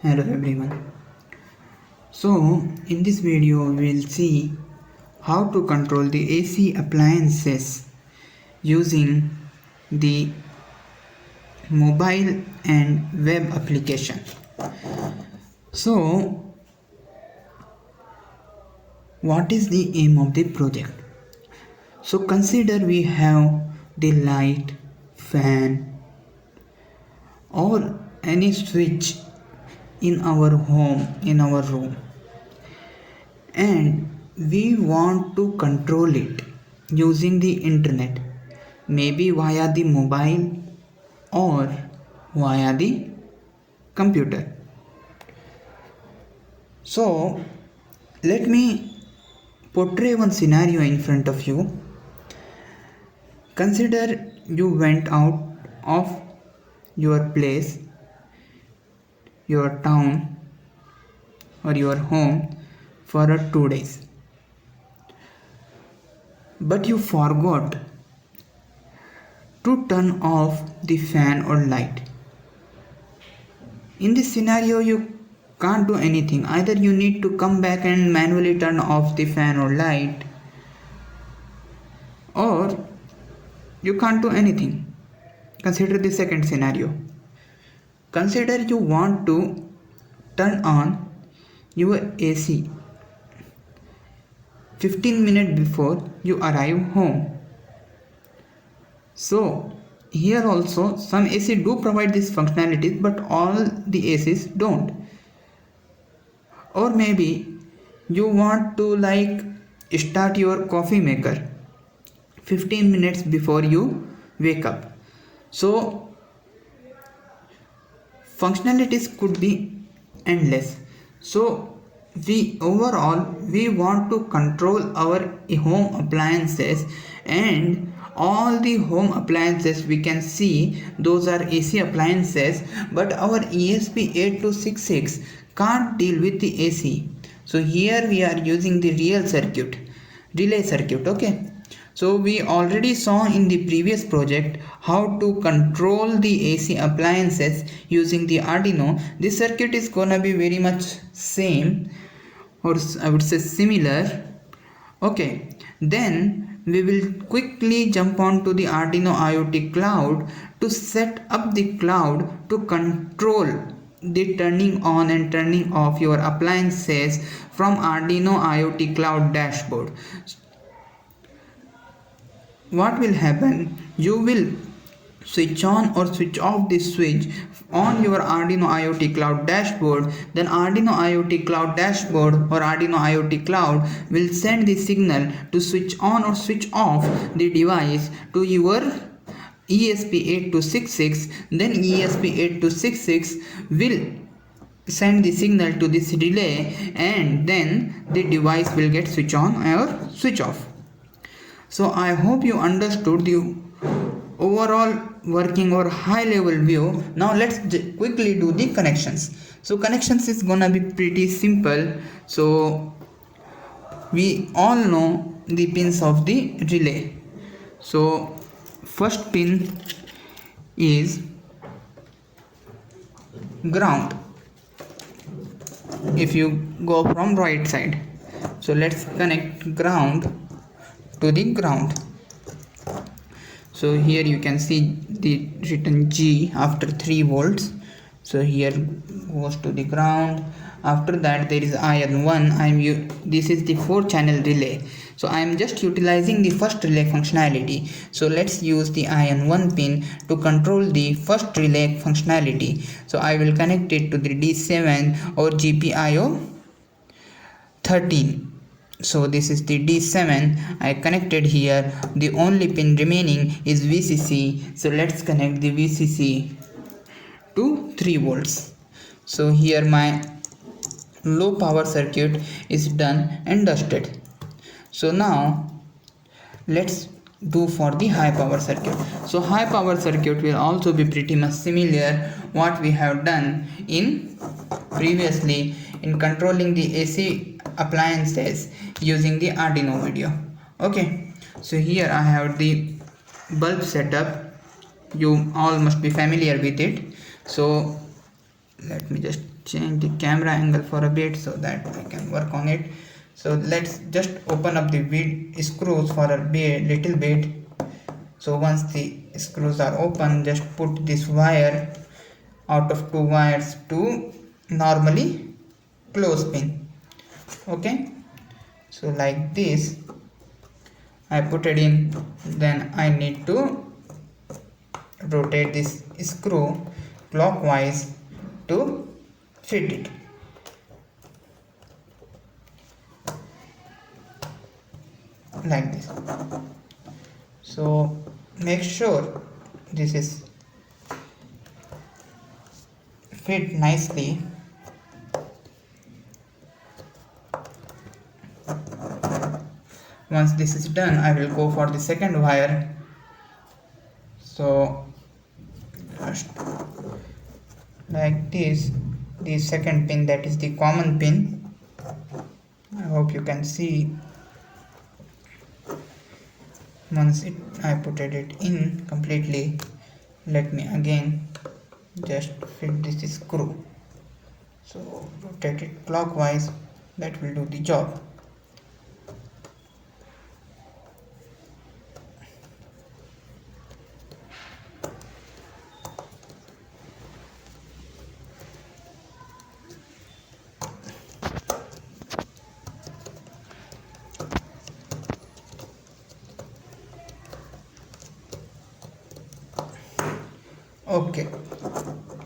Hello everyone. So in this video we will see how to control the AC appliances using the mobile and web application. So what is the aim of the project? So consider we have the light, fan or any switch in our home, in our room, and we want to control it using the internet, maybe via the mobile or via the computer. So let me portray one scenario in front of you. Consider you went out of your place, your town or your home for 2 days, but you forgot to turn off the fan or light. In this scenario you can't do anything. Either you need to come back and manually turn off the fan or light, or you can't do anything. Consider the second scenario. Consider you want to turn on your AC 15 minutes before you arrive home. So here also some AC do provide this functionality, but all the ACs don't. Or maybe you want to start your coffee maker 15 minutes before you wake up. So functionalities could be endless. So we want to control our home appliances, and all the home appliances we can see those are AC appliances, but our ESP8266 can't deal with the AC. So here we are using the relay circuit. Okay, so we already saw in the previous project how to control the AC appliances using the Arduino. This circuit is gonna be very much same, or I would say similar. Okay, then we will quickly jump on to the Arduino IoT cloud to set up the cloud to control the turning on and turning off your appliances from Arduino IoT cloud dashboard. What will happen? You will switch on or switch off the switch on your Arduino IoT cloud dashboard. Then Arduino IoT cloud dashboard or Arduino IoT cloud will send the signal to switch on or switch off the device to your ESP8266. Then ESP8266 will send the signal to this relay, and then the device will get switch on or switch off. So I hope you understood the overall working or high level view. Now let's quickly do the connections. So connections is gonna be pretty simple. So we all know the pins of the relay. So first pin is ground. If you go from right side, so let's connect ground to the ground. So here you can see the written G after 3 volts. So here goes to the ground. After that there is iron 1. This is the 4-channel relay. So I am just utilizing the first relay functionality. So let's use the iron 1 pin to control the first relay functionality. So I will connect it to the D7 or GPIO 13. So this is the D7 I connected here. The only pin remaining is VCC. So let's connect the VCC to 3 volts. So here my low power circuit is done and dusted. So now let's do for the high power circuit. So high power circuit will also be pretty much similar what we have done in previously in controlling the AC appliances using the Arduino video. Okay, so here I have the bulb setup. You all must be familiar with it. So let me just change the camera angle for a bit so that I can work on it. So let's just open up the screws for a little bit. So once the screws are open, just put this wire out of two wires to normally close pin. Okay, so like this I put it in. Then I need to rotate this screw clockwise to fit it like this. So make sure this is fit nicely. Once this is done, I will go for the second wire. So first like this, the second pin, that is the common pin. I hope you can see. Once I put it in completely, let me again just fit this screw. So rotate it clockwise, that will do the job. Okay,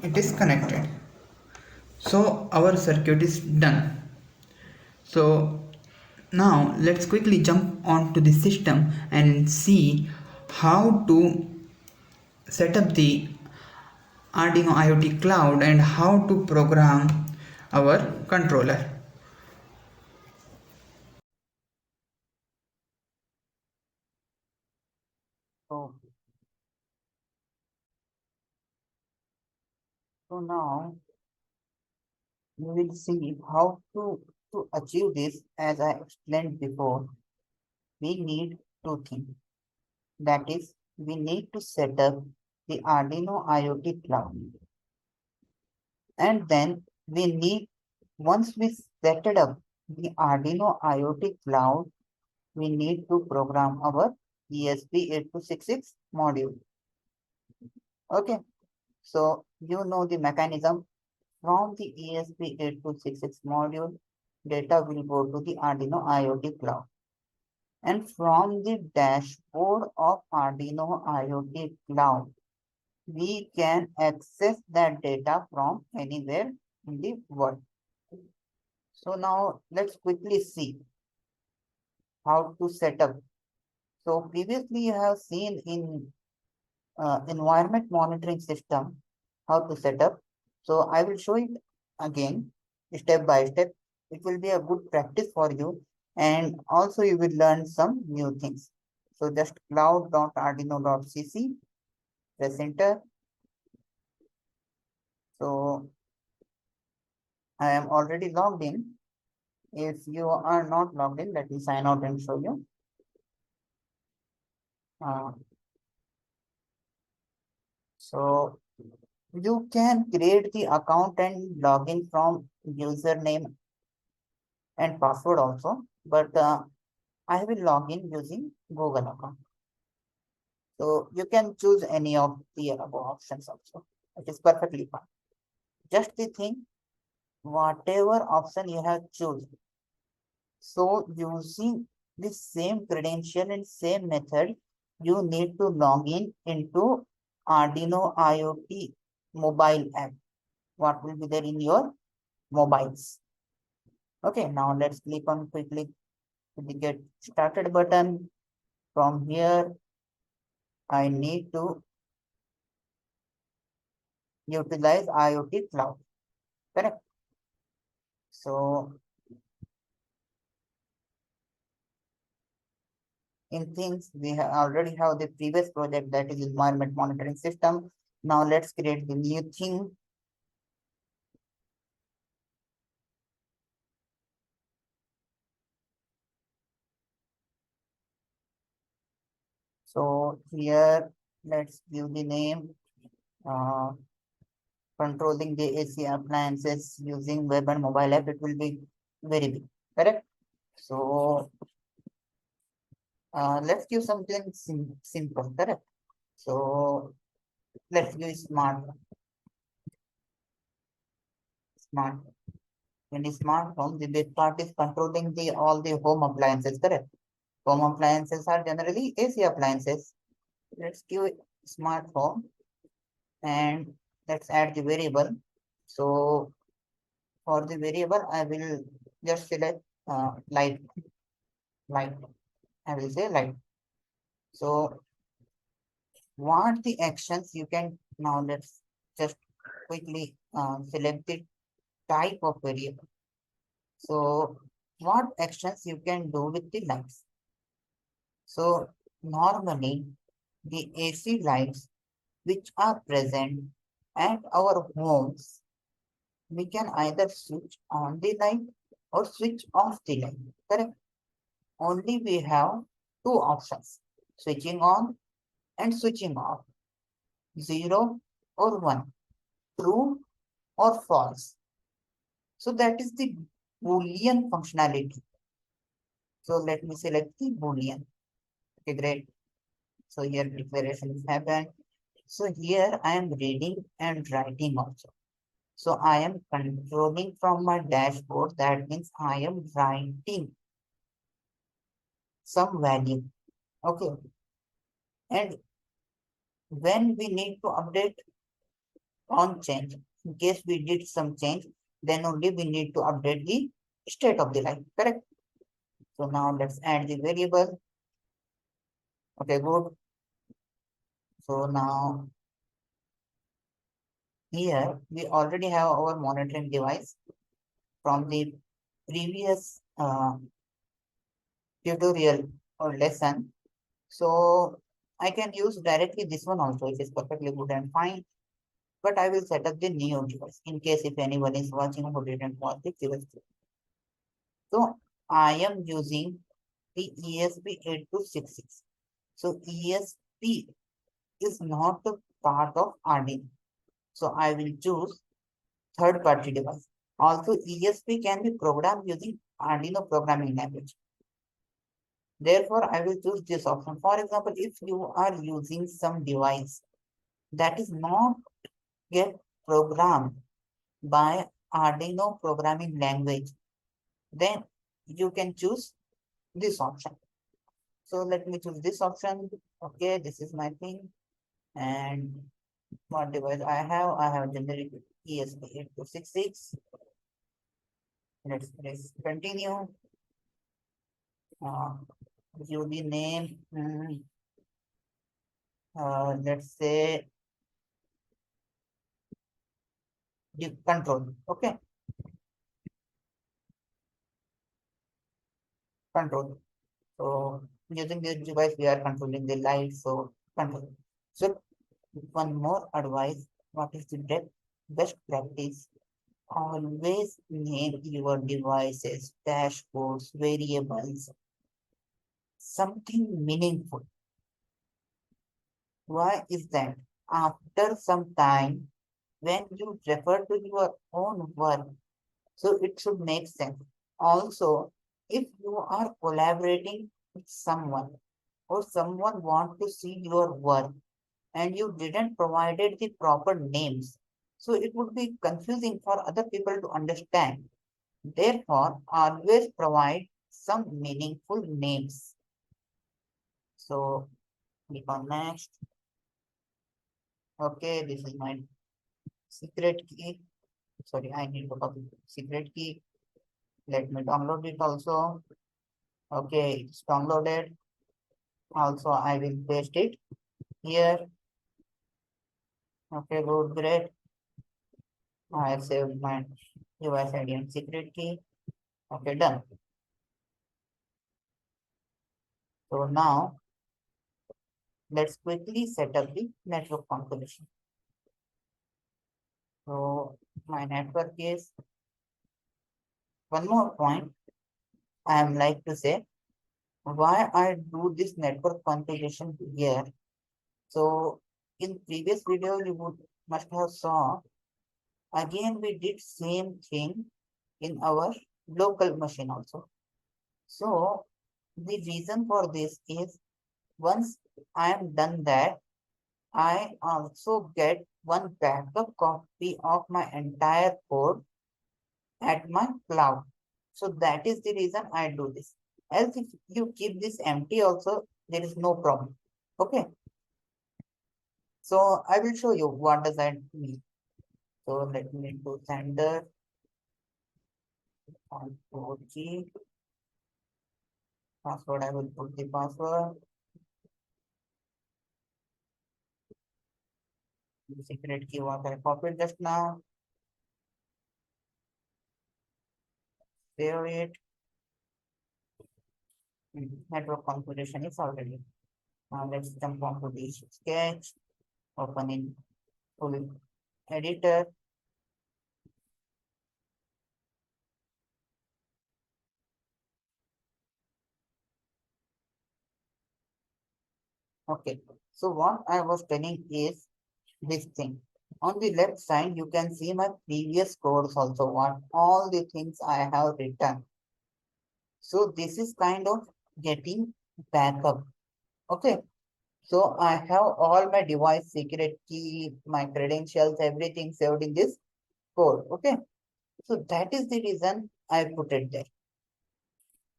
it is connected. So our circuit is done. So now let's quickly jump onto the system and see how to set up the Arduino IoT cloud and how to program our controller. So, so now we will see how to achieve this. As I explained before, we need two things. That is, we need to set up the Arduino IoT cloud. And then we need, once we set it up, the Arduino IoT cloud, we need to program our ESP8266 module. Okay, so you know the mechanism. From the ESP8266 module, data will go to the Arduino IoT cloud. And from the dashboard of Arduino IoT cloud, we can access that data from anywhere in the world. So now let's quickly see how to set up. So previously you have seen in environment monitoring system how to set up. So I will show it again step by step. It will be a good practice for you, and also you will learn some new things. So just cloud.arduino.cc, press enter. So I am already logged in. If you are not logged in, let me sign out and show you. Uh, so you can create the account and log in from username and password also, but I will log in using Google account. So you can choose any of the above options also. It is perfectly fine. Just the thing, whatever option you have chosen. So using the same credential and same method, you need to log in into Arduino IoT mobile app. What will be there in your mobiles? Okay, now let's click on quickly to the get started button. From here, I need to utilize IoT cloud. Correct. So in things, we already have the previous project, that is environment monitoring system. Now let's create the new thing. So here, let's give the name uh, controlling the AC appliances using web and mobile app, it will be very big, correct? So let's give something simple, correct? So let's use smart. In a smart home, the big part is controlling the all the home appliances, correct? Home appliances are generally AC appliances. Let's give it smart home and let's add the variable. So for the variable, I will just select light. I will say light. So what the actions you can now let's just quickly select the type of variable. So what actions you can do with the lights? So normally the AC lights which are present at our homes, we can either switch on the light or switch off the light. Correct? Only we have two options, switching on and switching off, 0 or 1, true or false. So that is the Boolean functionality. So let me select the Boolean. Okay, great. So here declaration is happened. So here I am reading and writing also. So I am controlling from my dashboard. That means I am writing some value. Okay. And when we need to update on change, in case we did some change, then only we need to update the state of the line. Correct? So now let's add the variable. Okay, good. So now here we already have our monitoring device from the previous tutorial or lesson. So I can use directly this one also, which is perfectly good and fine. But I will set up the new device in case if anyone is watching who didn't watch the previous. So I am using the ESP8266. So ESP is not a part of Arduino. So I will choose third party device. Also ESP can be programmed using Arduino programming language. Therefore, I will choose this option. For example, if you are using some device that is not get programmed by Arduino programming language, then you can choose this option. So let me choose this option. Okay, this is my thing. And what device I have? I have generic ESP8266. Let's continue. Uh, give the name. Let's say the control. Okay, control. So using this device, we are controlling the light. So control. So one more advice. What is the best practice? Always name your devices, dashboards, variables, something meaningful. Why is that? After some time, when you refer to your own work, so it should make sense. Also, if you are collaborating with someone or someone want to see your work and you didn't provided the proper names, so it would be confusing for other people to understand. Therefore, always provide some meaningful names. So click on next. Okay, this is my secret key. Sorry, I need to copy secret key. Let me download it also. Okay, it's downloaded. Also, I will paste it here. Okay, good, great. I have saved my device ID and secret key. Okay, done. So now let's quickly set up the network configuration. So my network is one more point I am like to say why I do this network configuration here. So in previous video you would must have saw Again, we did same thing in our local machine also. So the reason for this is once I am done that, I also get one backup copy of my entire code at my cloud. So that is the reason I do this. Else if you keep this empty also, there is no problem. Okay. So I will show you what does that mean. So let me do sender on 4G password. I will put the password. The secret key what I copied just now. Save it. Network configuration is already. Now let's jump on to the sketch. Open in full editor. Okay. So what I was telling is this thing. On the left side, you can see my previous codes also, what all the things I have written. So this is kind of getting backup. Okay. So I have all my device secret key, my credentials, everything saved in this code. Okay. So that is the reason I put it there.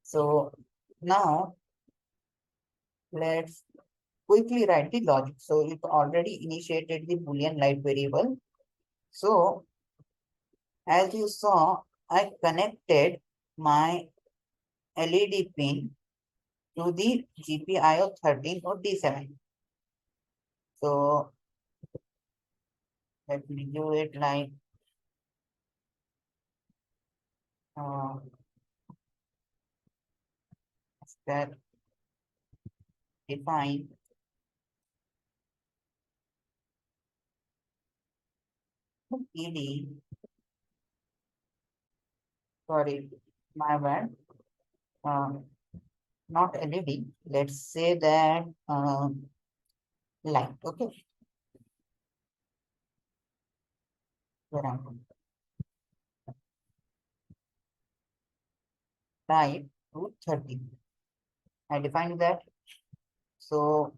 So now let's quickly write the logic. So it already initiated the Boolean light variable. So as you saw, I connected my LED pin to the GPIO 13 or D7. So let me do it like uh, that define ED, sorry, my bad, um, not LED, let's say that light, okay, where I'm light to 30. I defined that. So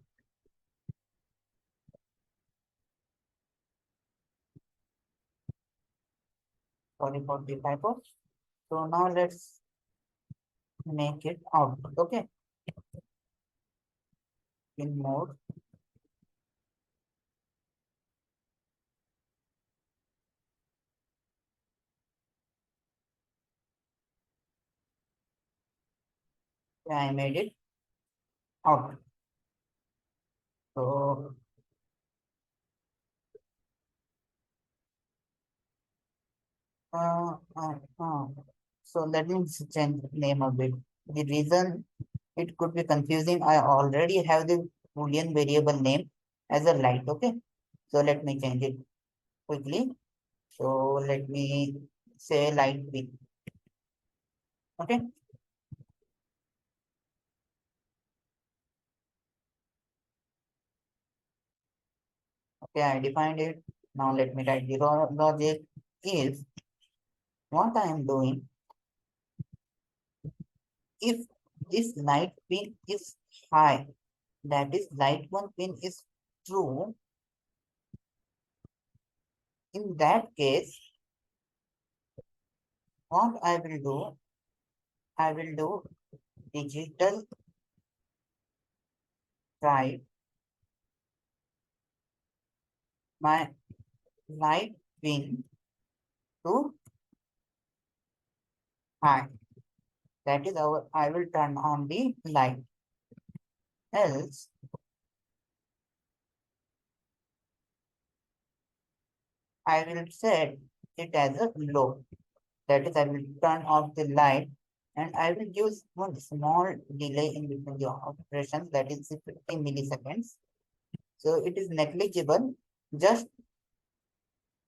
sorry for the typo. So now let's make it output, okay, in mode. Yeah, I made it output. So Uh, uh, uh. So let me change the name a bit. The reason it could be confusing, I already have the Boolean variable name as a light. Okay. So let me change it quickly. So let me say light B. Okay. Okay. I defined it. Now let me write the logic is what I am doing. If this light pin is high, that is light one pin is true, in that case, what I will do digital drive my light pin to high. That is our, I will turn on the light. Else, I will set it as a low. That is, I will turn off the light and I will use one small delay in between the operations, that is 50 milliseconds. So it is negligible just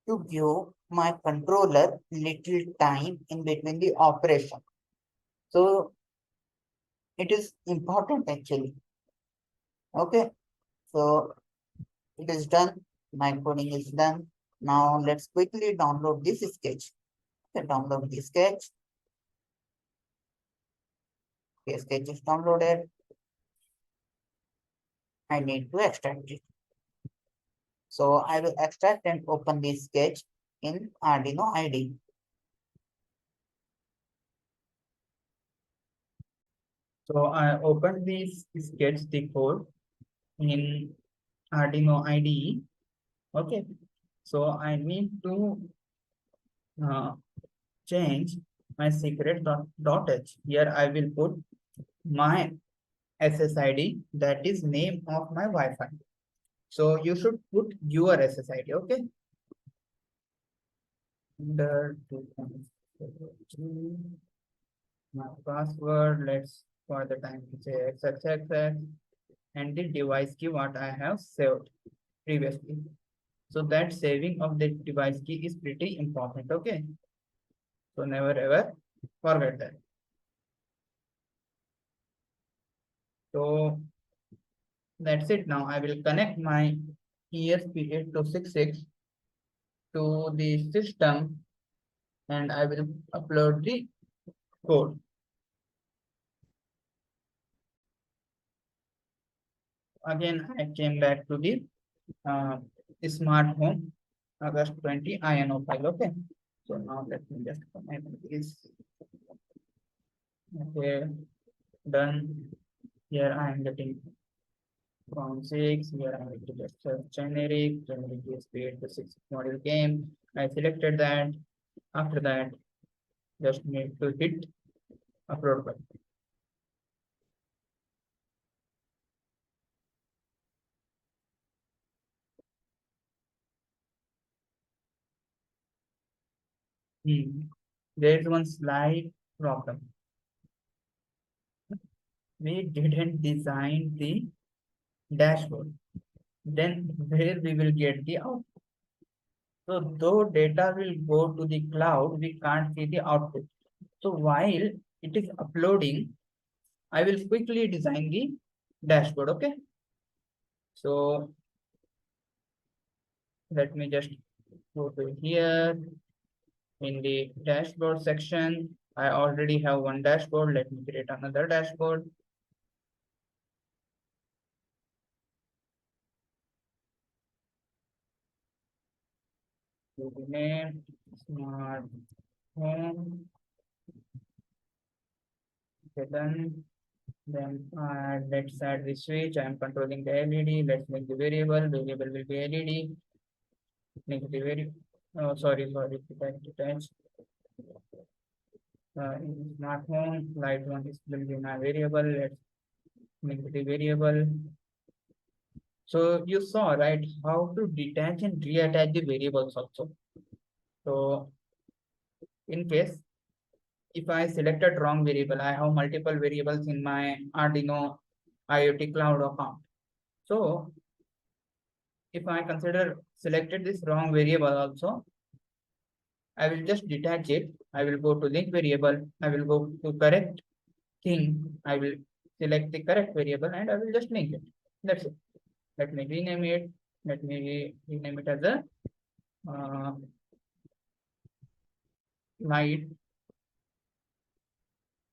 to give my controller little time in between the operation. So it is important actually. Okay. So it is done. My coding is done. Now let's quickly download this sketch. Okay, download the sketch. Okay, sketch is downloaded. I need to extract it. So I will extract and open this sketch in Arduino IDE. So I opened this sketch the code in Arduino IDE. Okay. So I need to uh, change my secret dot h. Here I will put my SSID, that is name of my Wi-Fi. So you should put your SSID, okay? Under my password, let's for the time to say XXX and the device key what I have saved previously. So that saving of the device key is pretty important, okay? So never ever forget that. So that's it. Now I will connect my ESP8266 to the system and I will upload the code. Again, I came back to the uh, smart home August 20 INO file. Okay. So now let me just connect this. Okay, done. Here I am getting from 6. Here I am getting just generic ESP 86 model game. I selected that. After that, just need to hit upload button. There is one slight problem. We didn't design the dashboard. Then where we will get the output? So though data will go to the cloud, we can't see the output. So while it is uploading, I will quickly design the dashboard. Okay. So let me just go to here in the dashboard section. I already have one dashboard. Let me create another dashboard. Name smart home. Okay, done. Then let's add the switch. I am controlling the LED. Let's make the variable. Variable will be LED. Make the variable. Oh, sorry. Detach. In smart home, light one is will be my variable. Let's make the variable. So you saw right how to detach and reattach the variables also. So in case if I selected wrong variable, I have multiple variables in my Arduino IoT cloud account. So if I consider selected this wrong variable also, I will just detach it. I will go to link variable. I will go to correct thing. I will select the correct variable and I will just link it. That's it. Let me rename it. Let me rename it as a uh, light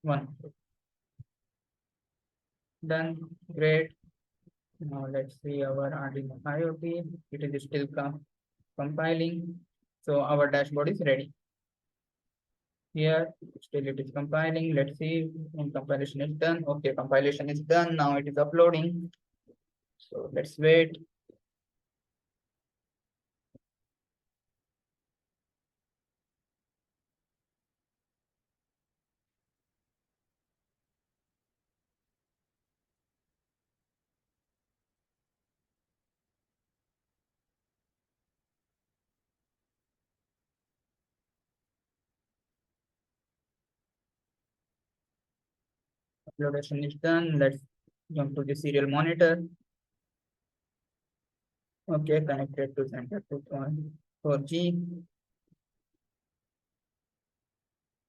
one. Done. Great. Now let's see our Arduino IoT. It is still compiling. So our dashboard is ready. Here, still it is compiling. Let's see when compilation is done. Okay, compilation is done. Now it is uploading. So let's wait. Uploadation is done. Let's jump to the serial monitor. Okay, connected to center 2.4G.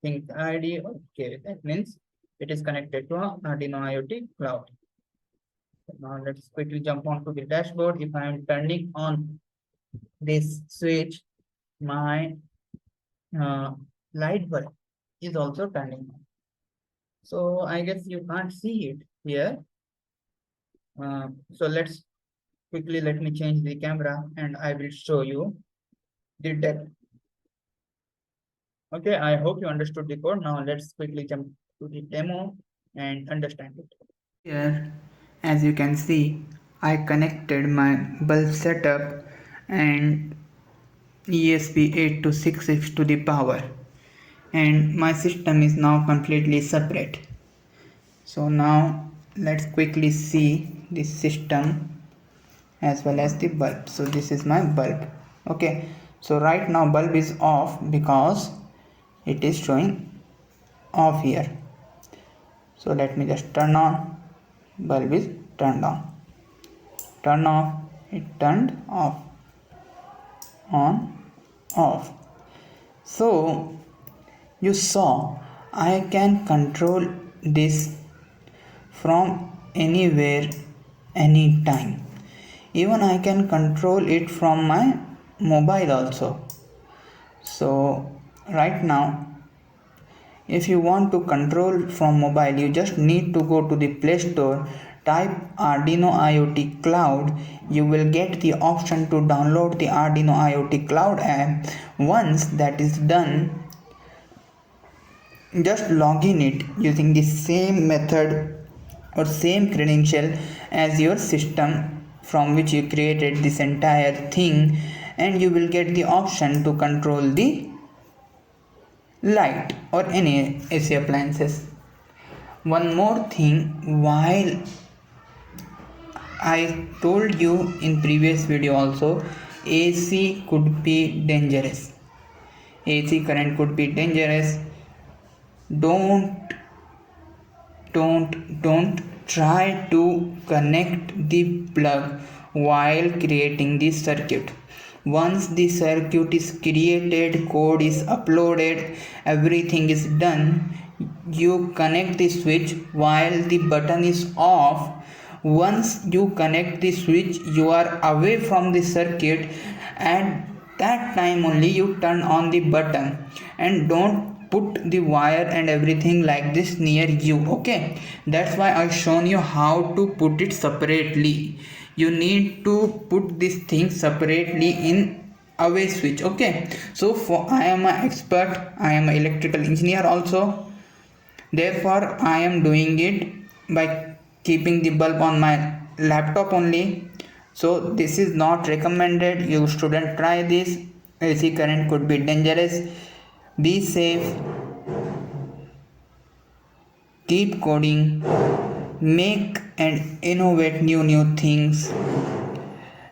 Sync ID. Okay, that means it is connected to Arduino IoT cloud. Now let's quickly jump on to the dashboard. If I am turning on this switch, my light bulb is also turning on. So I guess you can't see it here. So quickly let me change the camera and I will show you the depth. Okay, I hope you understood the code. Now let's quickly jump to the demo and understand it. Here, as you can see, I connected my bulb setup and ESP8266 to the power, and my system is now completely separate. So now let's quickly see the system as well as the bulb. So this is my bulb. Okay, so right now bulb is off because it is showing off here. So let me just turn on. Bulb is turned on. Turn off. It turned off. On, off. So you saw I can control this from anywhere, anytime. Even I can control it from my mobile also. So right now, if you want to control from mobile, you just need to go to the Play Store, type Arduino IoT Cloud. You will get the option to download the Arduino IoT Cloud app. Once that is done, just log in it using the same method or same credential as your system from which you created this entire thing, and you will get the option to control the light or any AC appliances. One more thing, while I told you in previous video also, AC could be dangerous. AC current could be dangerous. Don't try to connect the plug while creating the circuit. Once the circuit is created, code is uploaded, everything is done, you connect the switch while the button is off. Once you connect the switch, you are away from the circuit, and that time only you turn on the button, and don't put the wire and everything like this near you. Okay, that's why I shown you how to put it separately. You need to put this thing separately in away switch. Okay, so for I am an expert, I am an electrical engineer also, therefore I am doing it by keeping the bulb on my laptop only. So this is not recommended, you shouldn't try this. AC current could be dangerous. Be safe, keep coding, make and innovate new things.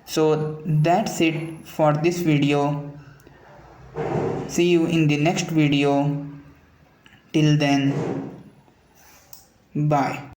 So that's it for this video. See you in the next video. Till then, bye.